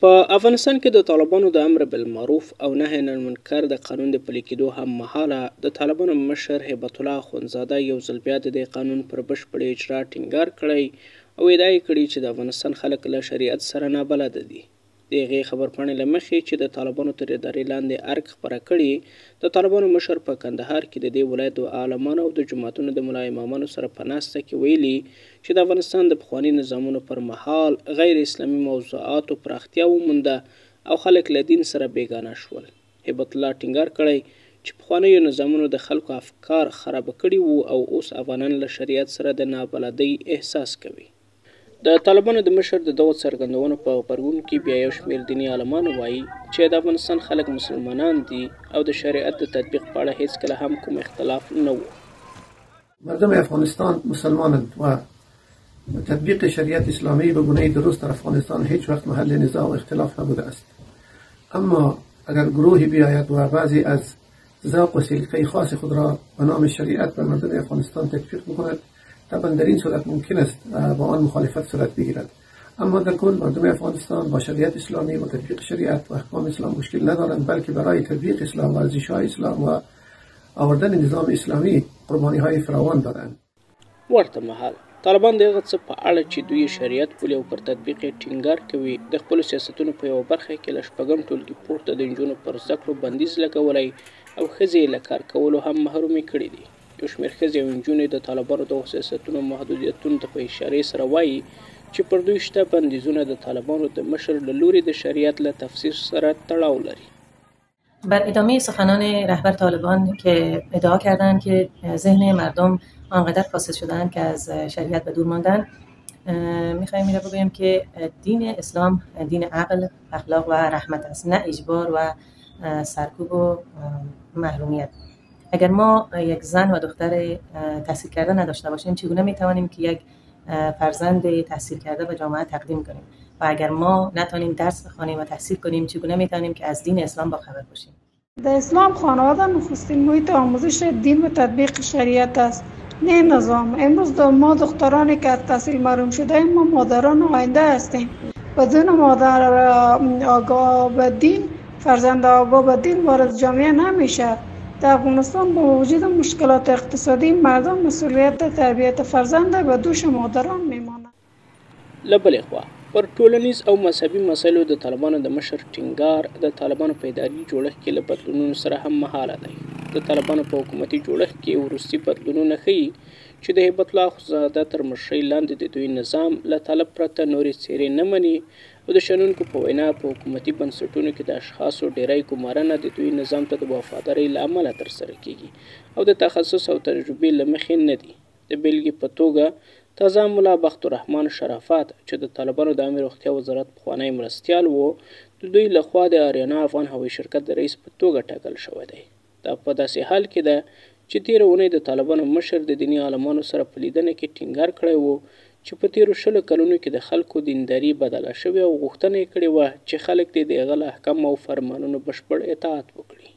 په افغانستان کې د طالبانو د امر بالمعروف او نهي عن المنکر د قانون د پلي کېدو هم مهاله د طالبانو مشر هیبت الله اخندزاده یو ځل بیا د دې قانون پر بشپړ اجرا ټینګار کړی او ادعا یې کړې چې د افغانستان خلک له شریعت سره نابلده دي. د هغې خبرپاڼې له مخې چې د طالبانو تر ادارې لاندې ارګ خپره کړې، د طالبانو مشر په کندهار کې د دې ولایت د عالمانو او د جوماتونو د ملا امامانو سره په ناسته کې ویلي چې د افغانستان د پخواني نظامونو پر مهال غیر اسلامي موضوعاتو پراختیا ومونده او خلک له دین سره بیګانه شول. هیبت الله ټینګار کړی چې پخوانیو نظامونو د خلکو افکار خراب کړي وو او اوس افغانان له شریعت سره د نابلدۍ احساس کوي. د طالبانو د مشر د دغو څرګندونو په غبرګون کې بیا یو شمېر دیني عالمان وایي چې د افغانستان خلک مسلمانان دي او د شریعت د تطبیق په اړه هیڅکله هم کوم اختلاف نه و. مردم افغانستان مسلمانند و تطبیق شریعت اسلامی به گونه درست در افغانستان هیچ وقت محل نزاع و اختلاف نبوده است. اما اگر گروهی بیاید و بعضی از ذوق و سلیقه خاص خود را به نام شریعت بر مردم افغانستان تطبیق بکند، طبعا در این صورت ممکن است با آن مخالفت صورت بگیرد. اما در کل مردم افغانستان با شریعت اسلامی و تطبیق شریعت و احکام اسلام مشکل ندارند، بلکه برای تطبیق اسلام و ارزش‌های اسلام و آوردن نظام اسلامی قربانی‌های فراوان دادند. ورته مهال طالبان د هغه څه په اړه چې دوی شریعت بولي او پر تطبیق یې ټینګار کوي د خپلو سیاستونو په یوه برخه کې له شپږم ټولګي پورته د نجونو پر زده کړو بندیز لګولی او ښځې یې له کار کولو هم محرومې کړي دي. یو شمېر ښځې او نجونې د طالبانو دغو سیاستونو محدودیتونو ته په اشارې سره وایي چې پر دوی شته بندیزونه د طالبانو د مشر له لوري د شریعت له تفسیر سره تړاو لري. بر ادامه سخنان رهبر طالبان که ادعا کردند که ذهن مردم آنقدر فاسد شدند که از شریعت به دور ماندن، میخوایم این رو بگویم که دین اسلام دین عقل، اخلاق و رحمت است، نه اجبار و سرکوب و محرومیت. اگر ما یک زن و دختر تحصیل کرده نداشته باشیم، چگونه میتوانیم که یک فرزند تحصیل کرده به جامعه تقدیم کنیم؟ و اگر ما نتونیم درس بخوانیم و تحصیل کنیم، چگونه میتونیم که از دین اسلام باخبر باشیم؟ در اسلام خانواده نخستین محیط آموزش دین و تطبیق شریعت است، نه نظام. امروز ما دخترانی که از تحصیل محروم شده ما مادران آینده هستیم. بدون مادر آگاه به دین، فرزند آگاه به دین وارد جامعه نمیشه. در افغانستان با وجود مشکلات اقتصادی مردم مسئولیت تربیت فرزند به دوش مادران میماند. له بلې خوا پر ټولنیز او مذهبي مسایلو د طالبانو د مشر ټینګار د طالبانو په اداري جوړښت کې له بدلونونو سره هم مهاله دی. د طالبانو په حکومتي جوړښت کې وروستي بدلونونه ښیي چې د هیبت الله اخندزاده تر مشرۍ لاندې د دوی نظام له طالب پرته نورې څیرې نه مني او د شنونکو په وینا په حکومتي بنسټونو کې د اشخاصو ډیری ګمارنه د دوی نظام ته د وفادارۍ له امله ترسره کیږي او د تخصص او تجربې له مخې نه دي. د بیلګې په توګه تازه ملا بخت الرحمن شرافت چې د طالبانو د عامه روغتیا وزارت پخوانی مرستیال و، د دوی لخوا د آریانا افغان هوایي شرکت د رئیس په توګه ټاکل شوی دی. دا په داسې حال کې ده چې تېره اونۍ د طالبانو مشر د دیني عالمانو سره په لیدنه کې ټینګار کړی و چې په تېرو 20 کلونو کې د خلکو دینداري بدله شوې او غوښتنه یې کړې وه چې خلک دې د هغه له احکامو او فرمانونو بشپړ اطاعت وکړي.